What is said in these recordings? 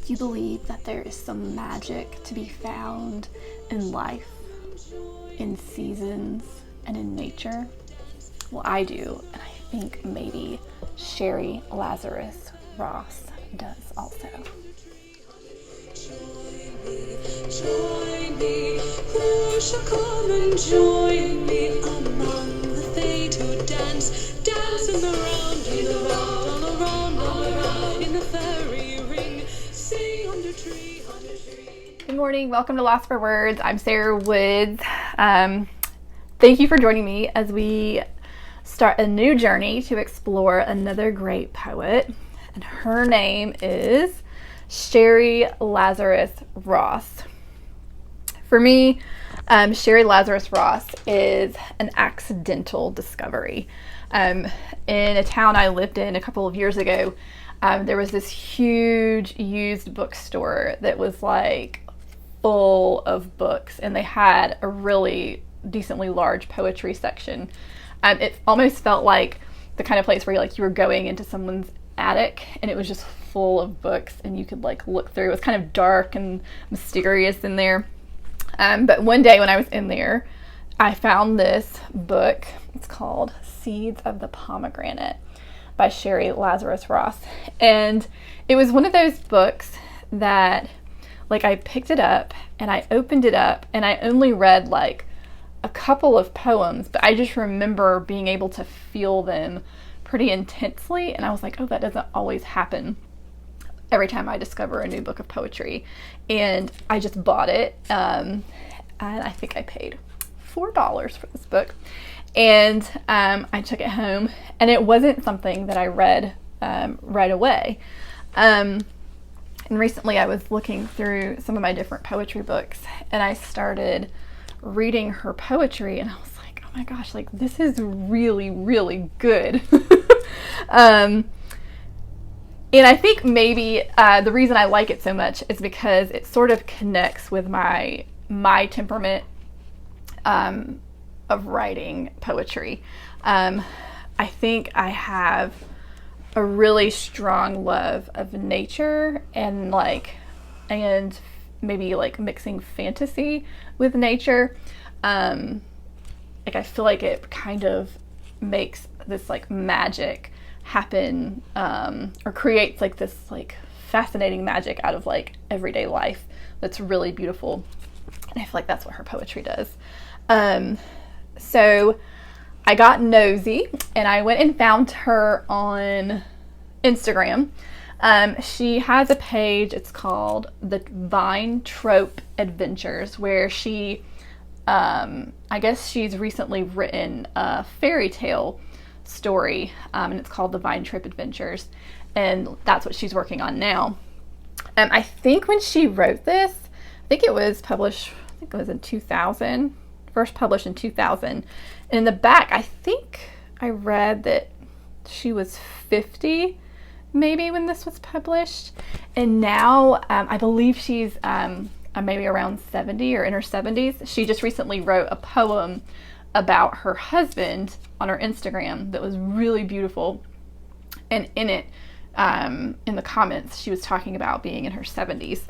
Do you believe that there is some magic to be found in life, in seasons, and in nature? Well, I do, and I think maybe Sherry Lazarus Ross does also. Join me, who shall come and join me among the fate who dance, dancing around, all around, in the fairy ring, sing under tree, under tree. Good morning, welcome to Lost for Words. I'm Sarah Woods. Thank you for joining me as we start a new journey to explore another great poet, and her name is Sherry Lazarus Ross. For me, Sherry Lazarus Ross is an accidental discovery. In a town I lived in a couple of years ago, there was this huge used bookstore that was like full of books, and they had a really decently large poetry section. It almost felt like the kind of place where you were going into someone's attic, and it was just full of books, and you could look through. It was kind of dark and mysterious in there. But one day when I was in there, I found this book. It's called Seeds of the Pomegranate by Sherry Lazarus Ross. And it was one of those books that I picked it up and I opened it up and I only read a couple of poems, but I just remember being able to feel them pretty intensely. And I was like, oh, that doesn't always happen every time I discover a new book of poetry. And I just bought it, and I think I paid $4 for this book. And I took it home, and it wasn't something that I read right away. And recently I was looking through some of my different poetry books, and I started reading her poetry, and I was like, oh my gosh, this is really, really good. And I think maybe the reason I like it so much is because it sort of connects with my temperament of writing poetry. I think I have a really strong love of nature and maybe mixing fantasy with nature. I feel like it kind of makes this magic happen, or creates this fascinating magic out of everyday life that's really beautiful. And I feel like that's what her poetry does. So I got nosy and I went and found her on Instagram. She has a page, it's called The Vine Trope Adventures, where she, I guess she's recently written a fairy tale story, and it's called The Vine Trope Adventures, and that's what she's working on now. I think when she wrote this, I think it was in 2000, first published in 2000, and in the back I think I read that she was 50 maybe when this was published, and now I believe she's maybe around 70 or in her 70s. She just recently wrote a poem about her husband on her Instagram that was really beautiful, and in it, in the comments, she was talking about being in her 70s.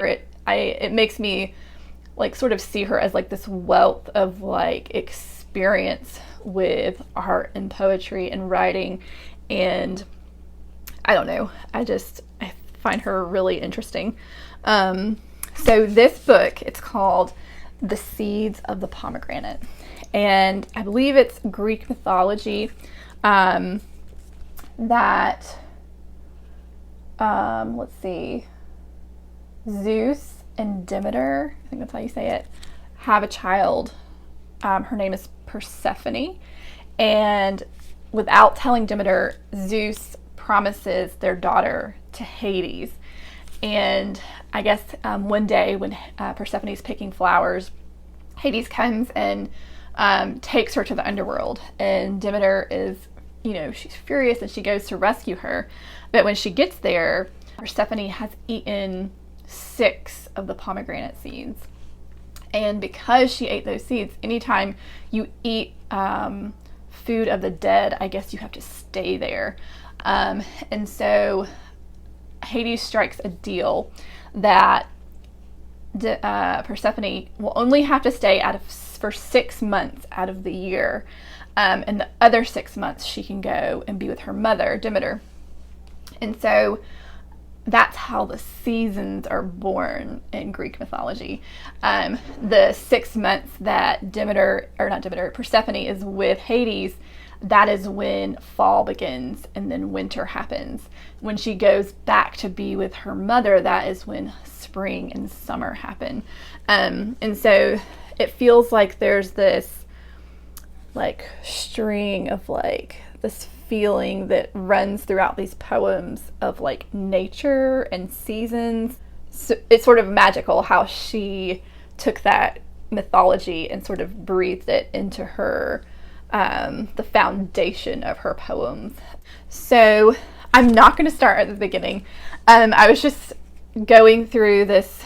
It makes me sort of see her as this wealth of experience with art and poetry and writing, and I don't know, I find her really interesting. So this book, it's called The Seeds of the Pomegranate, and I believe it's Greek mythology, that let's see, Zeus and Demeter, I think that's how you say it, have a child. Her name is Persephone, and without telling Demeter, Zeus promises their daughter to Hades. And I guess one day when Persephone's picking flowers, Hades comes and takes her to the underworld, and Demeter is, she's furious and she goes to rescue her. But when she gets there, Persephone has eaten 6 of the pomegranate seeds. And because she ate those seeds, anytime you eat food of the dead, I guess you have to stay there. And so Hades strikes a deal that Persephone will only have to stay for 6 months out of the year, and the other 6 months she can go and be with her mother, Demeter. And so that's how the seasons are born in Greek mythology. The 6 months that Persephone is with Hades, that is when fall begins and then winter happens. When she goes back to be with her mother, that is when spring and summer happen. And so it feels like there's this like string of like this feeling that runs throughout these poems of like nature and seasons. So it's sort of magical how she took that mythology and sort of breathed it into her, the foundation of her poems. So I'm not going to start at the beginning. I was just going through this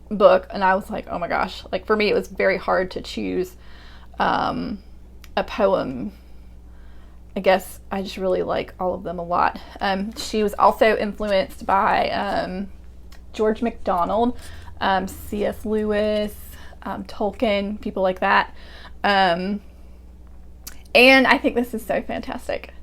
book and I was like, oh my gosh, like for me it was very hard to choose a poem. I guess I just really like all of them a lot. She was also influenced by George MacDonald, C.S. Lewis, Tolkien, people like that. And I think this is so fantastic.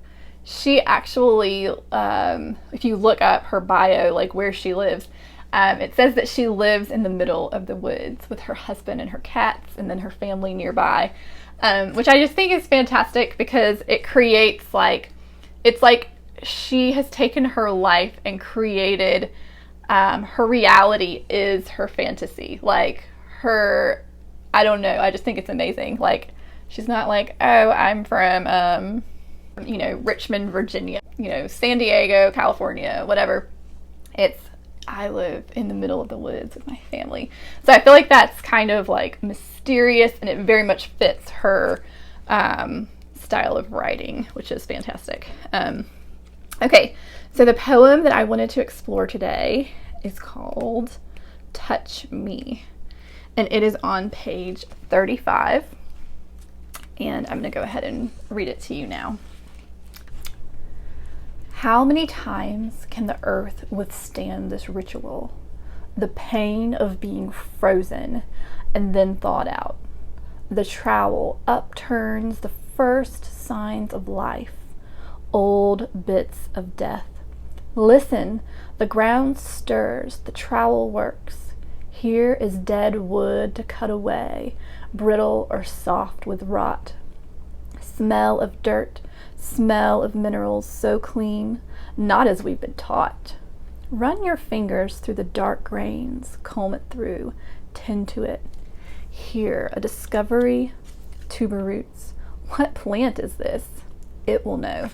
She actually, if you look up her bio, like where she lives, it says that she lives in the middle of the woods with her husband and her cats and then her family nearby. Which I just think is fantastic because it creates like, it's like she has taken her life and created, her reality is her fantasy. Like her, I don't know, I just think it's amazing. Like she's not like, oh, I'm from, Richmond, Virginia, San Diego, California, whatever. It's, I live in the middle of the woods with my family. So I feel like that's kind of like mysterious and it very much fits her style of writing, which is fantastic. Okay, so the poem that I wanted to explore today is called Touch Me. And it is on page 35. And I'm going to go ahead and read it to you now. How many times can the earth withstand this ritual? The pain of being frozen and then thawed out. The trowel upturns the first signs of life, old bits of death. Listen, the ground stirs, the trowel works. Here is dead wood to cut away, brittle or soft with rot. Smell of dirt, smell of minerals so clean, not as we've been taught. Run your fingers through the dark grains, comb it through, tend to it. Here, a discovery, tuber roots. What plant is this? It will know.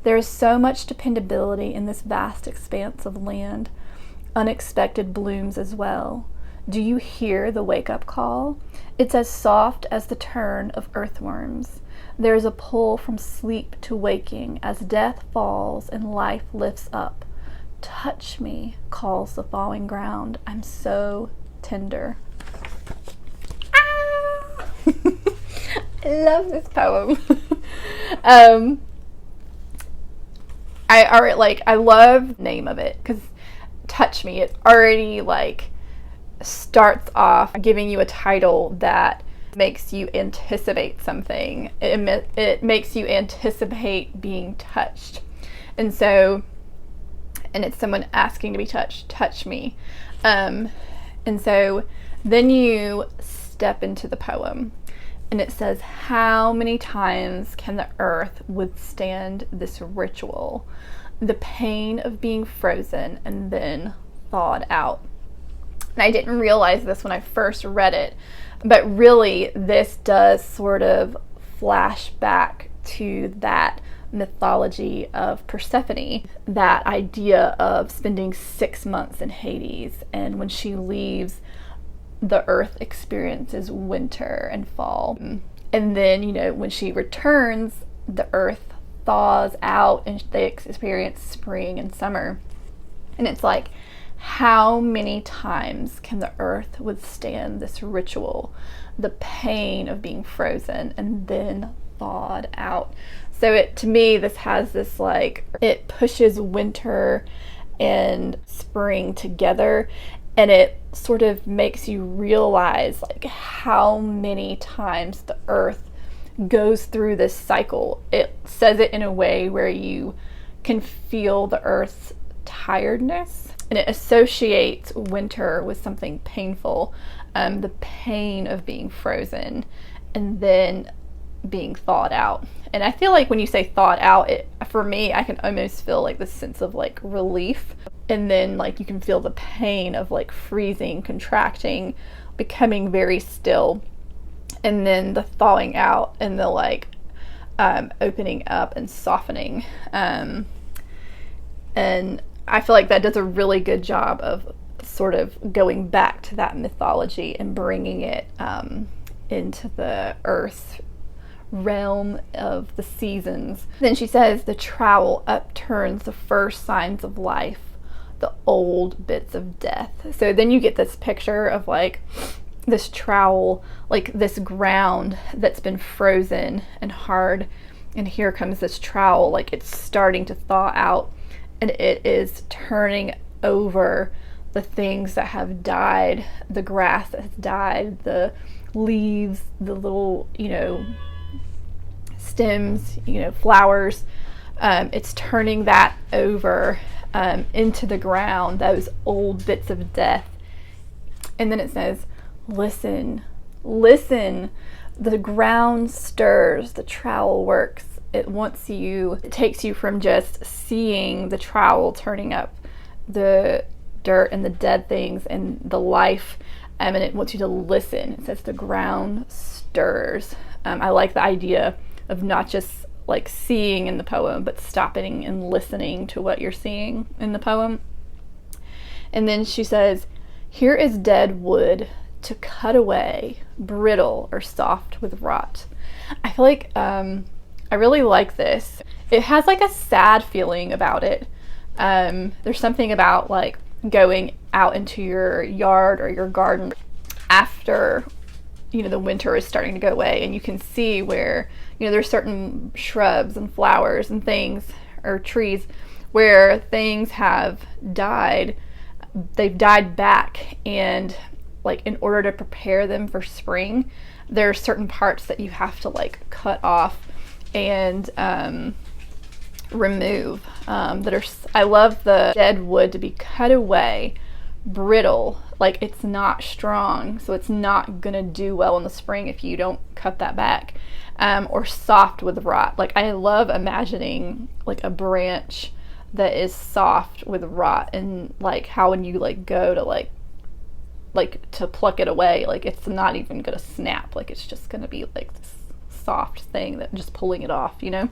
There is so much dependability in this vast expanse of land, unexpected blooms as well. Do you hear the wake-up call? It's as soft as the turn of earthworms. There is a pull from sleep to waking as death falls and life lifts up. Touch me, calls the thawing ground. I'm so tender. Ah! I love this poem. I love the name of it because Touch Me, it already like starts off giving you a title that makes you anticipate something. It makes you anticipate being touched. And it's someone asking to be touched. Touch me. And so then you step into the poem and it says, how many times can the earth withstand this ritual? The pain of being frozen and then thawed out. And I didn't realize this when I first read it, but really this does sort of flash back to that mythology of Persephone, that idea of spending 6 months in Hades, and when she leaves, the earth experiences winter and fall. And then, when she returns, the earth thaws out and they experience spring and summer. And it's like, how many times can the earth withstand this ritual? The pain of being frozen and then thawed out. So to me, this has this like, it pushes winter and spring together, and it sort of makes you realize like how many times the earth goes through this cycle. It says it in a way where you can feel the earth's tiredness, and it associates winter with something painful, the pain of being frozen and then being thawed out. And I feel like when you say thawed out, for me, I can almost feel like this sense of like relief, and then like you can feel the pain of like freezing, contracting, becoming very still, and then the thawing out and the like opening up and softening. And I feel like that does a really good job of sort of going back to that mythology and bringing it into the earth realm of the seasons. Then she says the trowel upturns the first signs of life, the old bits of death. So then you get this picture of like this trowel, like this ground that's been frozen and hard, and here comes this trowel, like it's starting to thaw out, and it is turning over the things that have died, the grass that has died, the leaves, the little, stems, flowers. It's turning that over into the ground, those old bits of death. And then it says, listen, the ground stirs, the trowel works. It takes you from just seeing the trowel turning up the dirt and the dead things and the life, and it wants you to listen. It says the ground stirs. I like the idea of not just like seeing in the poem, but stopping and listening to what you're seeing in the poem. And then she says, here is dead wood to cut away, brittle or soft with rot. I feel like I really like this. It has like a sad feeling about it. There's something about like going out into your yard or your garden after the winter is starting to go away, and you can see where there's certain shrubs and flowers and things, or trees, where things have died. They've died back, and like in order to prepare them for spring, there are certain parts that you have to like cut off and remove. I love the dead wood to be cut away, brittle, like it's not strong, so it's not gonna do well in the spring if you don't cut that back, or soft with rot. Like I love imagining like a branch that is soft with rot, and like how when you like go to like to pluck it away, like it's not even gonna snap, like it's just gonna be like this soft thing that just pulling it off, and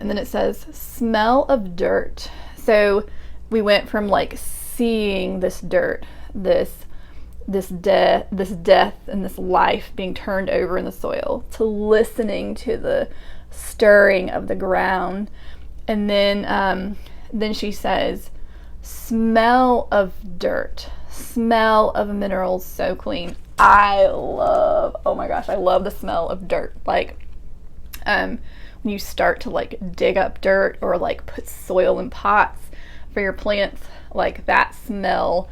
then it says smell of dirt. So we went from like seeing this dirt, this death and this life being turned over in the soil, to listening to the stirring of the ground. And then she says smell of dirt, smell of minerals so clean. Oh my gosh, I love the smell of dirt. Like when you start to like dig up dirt or like put soil in pots for your plants, like that smell,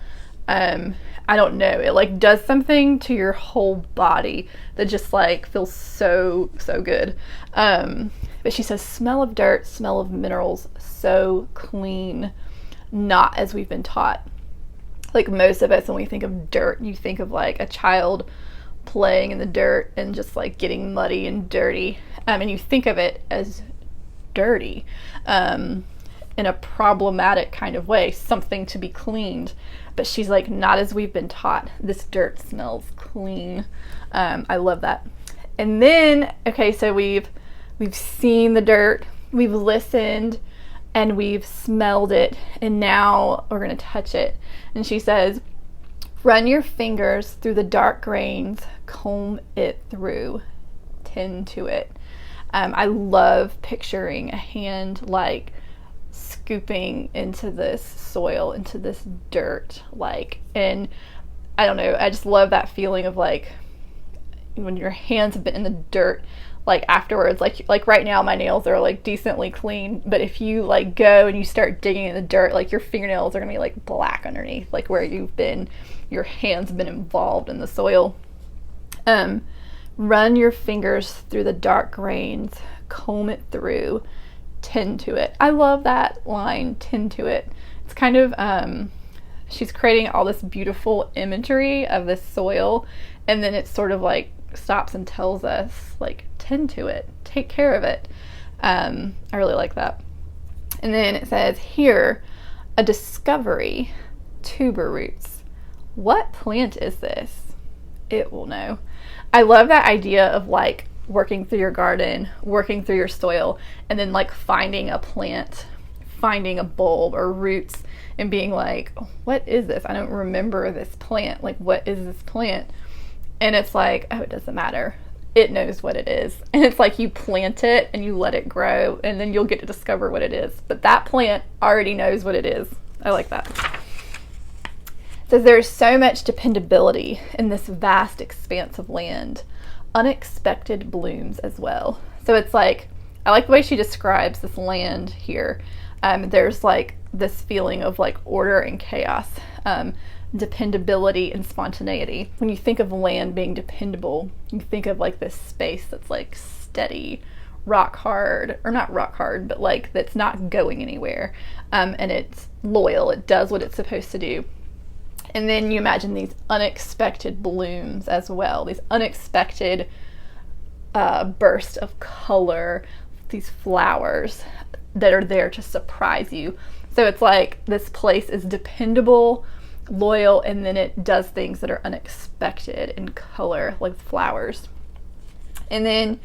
I don't know, it like does something to your whole body that just like feels so good. But she says smell of dirt, smell of minerals so clean, not as we've been taught. Like most of us, when we think of dirt, you think of like a child playing in the dirt and just like getting muddy and dirty, and you think of it as dirty, in a problematic kind of way, something to be cleaned. But she's like, not as we've been taught. This dirt smells clean. I love that. And then, okay, so we've seen the dirt, we've listened, and we've smelled it, and now we're gonna touch it. And she says, run your fingers through the dark grains, comb it through, tend to it. I love picturing a hand like scooping into this soil, into this dirt, like, and I don't know, I just love that feeling of like when your hands have been in the dirt, like afterwards, like right now my nails are like decently clean, but if you like go and you start digging in the dirt, like your fingernails are gonna be like black underneath, like where your hands have been involved in the soil. Run your fingers through the dark grains, comb it through, tend to it. I love that line, tend to it. It's kind of she's creating all this beautiful imagery of this soil, and then it sort of like stops and tells us like, tend to it, take care of it. I really like that. And then it says here, a discovery, tuber roots. What plant is this? It will know. I love that idea of like working through your garden, working through your soil, and then like finding a plant, finding a bulb or roots, and being like, what is this? I don't remember this plant. Like, what is this plant? And it's like, oh, it doesn't matter. It knows what it is. And it's like you plant it and you let it grow, and then you'll get to discover what it is. But that plant already knows what it is. I like that. It says there's so much dependability in this vast expanse of land. Unexpected blooms as well. So it's like, I like the way she describes this land here. There's like this feeling of like order and chaos, dependability and spontaneity. When you think of land being dependable, you think of like this space that's like steady, rock hard, or not rock hard, but like that's not going anywhere, and it's loyal, it does what it's supposed to do. And then you imagine these unexpected blooms as well, these unexpected bursts of color, these flowers that are there to surprise you. So it's like this place is dependable, loyal, and then it does things that are unexpected in color, like flowers. And then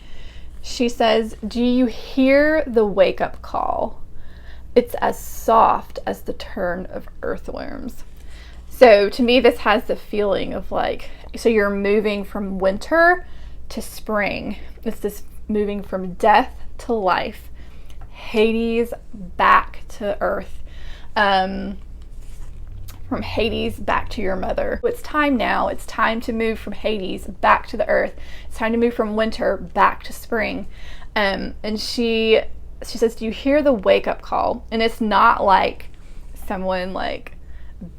she says, do you hear the wake-up call? It's as soft as the turn of earthworms. So to me, this has the feeling of like, so you're moving from winter to spring. It's this moving from death to life, Hades back to earth, from Hades back to your mother. It's time now. It's time to move from Hades back to the earth. It's time to move from winter back to spring. And she says, do you hear the wake-up call? And it's not like someone like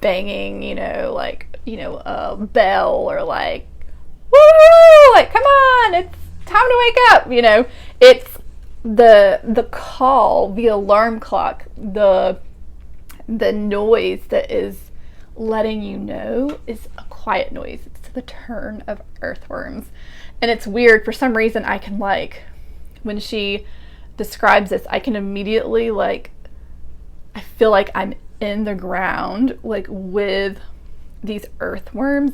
banging, a bell, or like, woo, like, come on, it's time to wake up, It's the call, the alarm clock, the noise that is letting you know is a quiet noise. It's the turn of earthworms. And it's weird, for some reason I can like, when she describes this, I can immediately like, I feel like I'm in the ground like with these earthworms,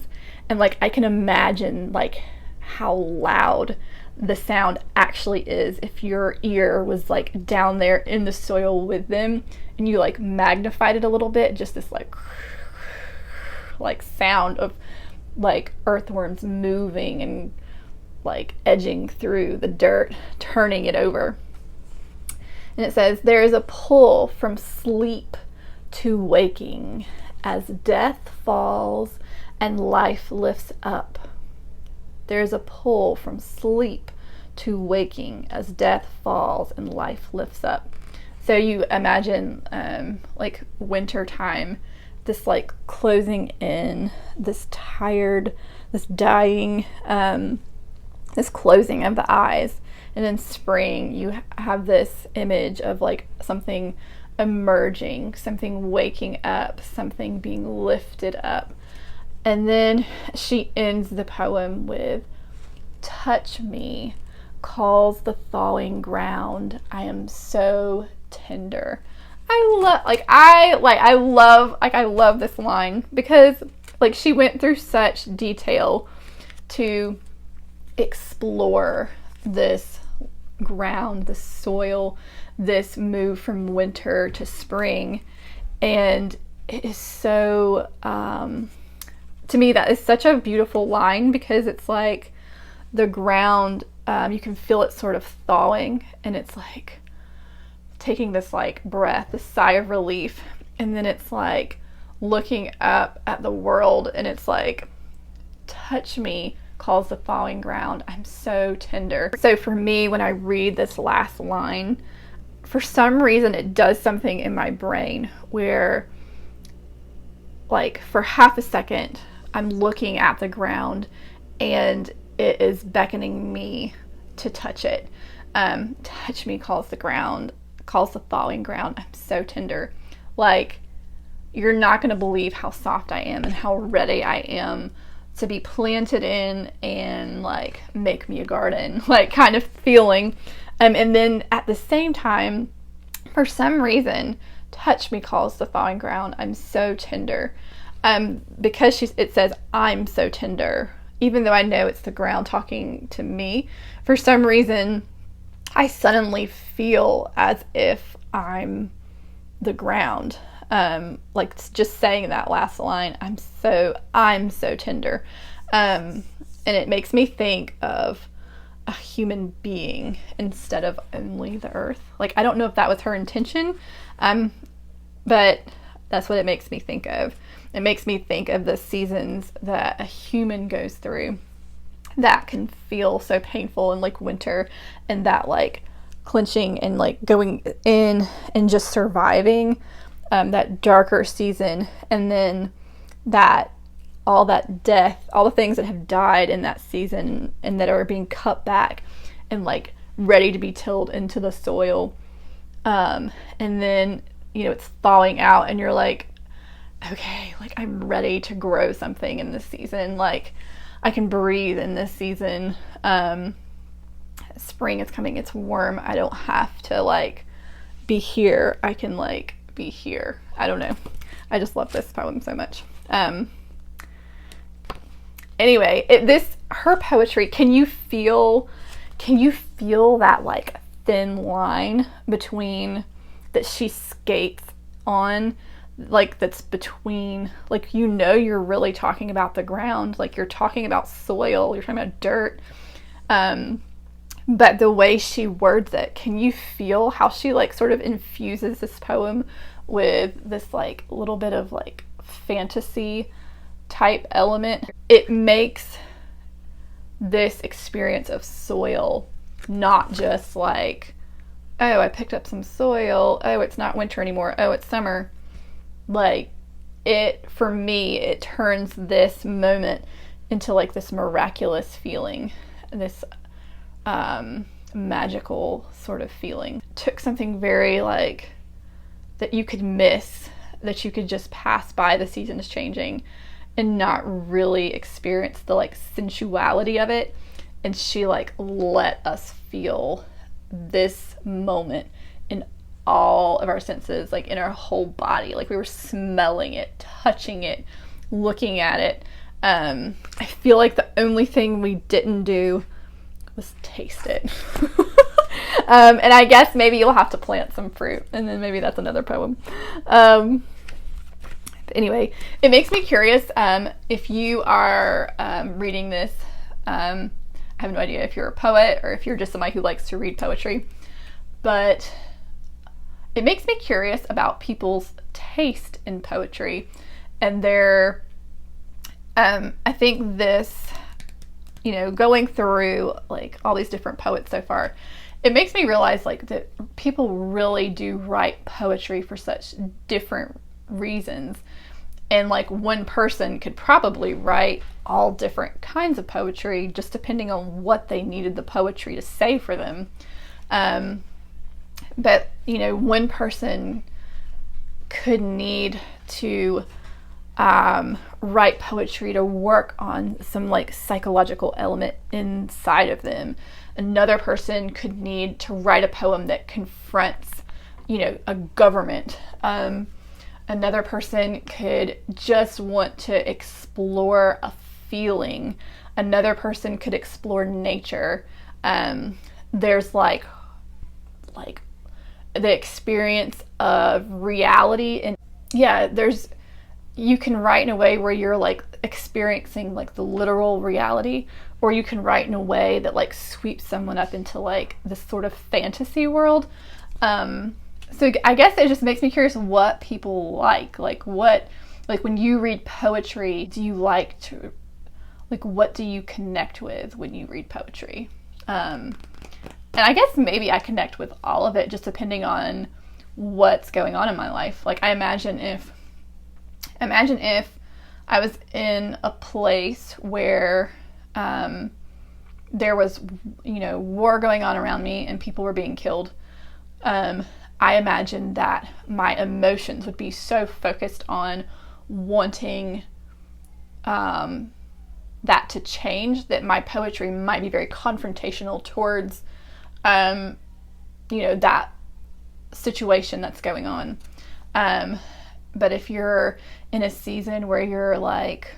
and like I can imagine like how loud the sound actually is if your ear was like down there in the soil with them and you like magnified it a little bit, just this like sound of like earthworms moving and like edging through the dirt, turning it over. And it says there is a pull from sleep to waking as death falls and life lifts up. There's a pull from sleep to waking as death falls and life lifts up. So you imagine like winter time, this like closing in, this tired, this dying, this closing of the eyes. And in spring you have this image of like something emerging, something waking up, something being lifted up. And then she ends the poem with, touch me, calls the thawing ground, I am so tender. I love this line, because like she went through such detail to explore this ground, the soil, this move from winter to spring. And it is so, to me, that is such a beautiful line, because it's like the ground, you can feel it sort of thawing, and it's like taking this like breath, this sigh of relief, and then it's like looking up at the world, and it's like, touch me, calls the thawing ground, I'm so tender. So for me, when I read this last line, for some reason it does something in my brain where, like, for half a second I'm looking at the ground and it is beckoning me to touch it. Touch me, calls the ground, calls the thawing ground. I'm so tender. Like, you're not going to believe how soft I am and how ready I am to be planted in and, like, make me a garden, like, kind of feeling. And then at the same time, for some reason, touch me, calls the thawing ground. I'm so tender. Because it says I'm so tender, even though I know it's the ground talking to me, for some reason I suddenly feel as if I'm the ground. Like, just saying that last line, I'm so tender. And it makes me think of a human being instead of only the earth. Like, I don't know if that was her intention, but that's what it makes me think of. It makes me think of the seasons that a human goes through that can feel so painful, and like winter, and that like clenching and like going in and just surviving that darker season, and then that all that death, all the things that have died in that season and that are being cut back and like ready to be tilled into the soil, and then, you know, it's thawing out and you're like, okay, like, I'm ready to grow something in this season. Like, I can breathe in this season. Spring is coming, it's warm. I don't have to like be here. I can like be here. I don't know. I just love this poem so much. Anyway, her poetry, can you feel that like thin line between that she skates on, like, that's between, like, you know, you're really talking about the ground, like you're talking about soil, you're talking about dirt, but the way she words it, can you feel how she like sort of infuses this poem with this like little bit of like fantasy type element? It makes this experience of soil not just like, oh, I picked up some soil, oh, it's not winter anymore, oh, it's summer. Like, it, for me, it turns this moment into like this miraculous feeling, this magical sort of feeling. Took something very like that you could miss, that you could just pass by the seasons changing and not really experience the like sensuality of it, and she like let us feel this moment in all of our senses, like in our whole body, like we were smelling it, touching it, looking at it. I feel like the only thing we didn't do was taste it. And I guess maybe you'll have to plant some fruit, and then maybe that's another poem. Anyway, it makes me curious if you are reading this. I have no idea if you're a poet or if you're just somebody who likes to read poetry, but it makes me curious about people's taste in poetry and their, I think this, you know, going through like all these different poets so far, it makes me realize like that people really do write poetry for such different reasons. And like one person could probably write all different kinds of poetry just depending on what they needed the poetry to say for them. But, you know, one person could need to write poetry to work on some like psychological element inside of them. Another person could need to write a poem that confronts, you know, a government. Another person could just want to explore a feeling. Another person could explore nature. There's like the experience of reality, and yeah, you can write in a way where you're like experiencing like the literal reality, or you can write in a way that like sweeps someone up into like this sort of fantasy world. So I guess it just makes me curious what people like when you read poetry, do you like to like, what do you connect with when you read poetry? And I guess maybe I connect with all of it, just depending on what's going on in my life. Like, I imagine if I was in a place where there was, war going on around me and people were being killed, I imagine that my emotions would be so focused on wanting that to change, that my poetry might be very confrontational towards, that situation that's going on. But if you're in a season where you're like,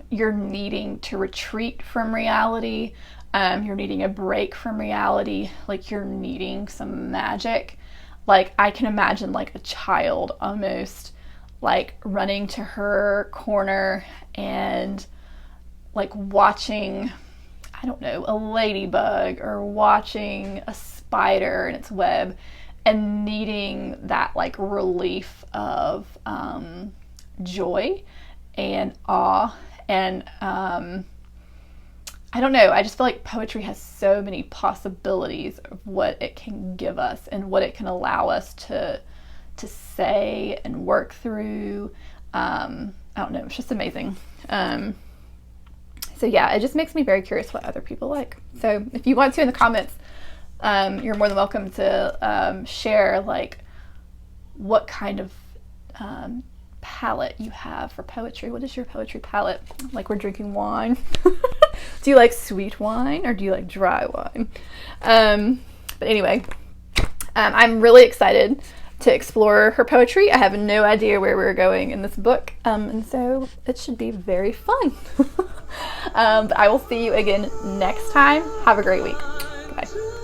you're needing to retreat from reality, you're needing a break from reality, like you're needing some magic, like I can imagine like a child almost like running to her corner and like watching, I don't know, a ladybug or watching a spider in its web and needing that like relief of joy and awe. And I don't know, I just feel like poetry has so many possibilities of what it can give us and what it can allow us to say and work through. I don't know, it's just amazing. So yeah, it just makes me very curious what other people like. So if you want to in the comments, you're more than welcome to share like what kind of palette you have for poetry. What is your poetry palette? Like we're drinking wine. Do you like sweet wine or do you like dry wine? But anyway, I'm really excited to explore her poetry. I have no idea where we're going in this book, and so it should be very fun. But I will see you again next time. Have a great week. Bye.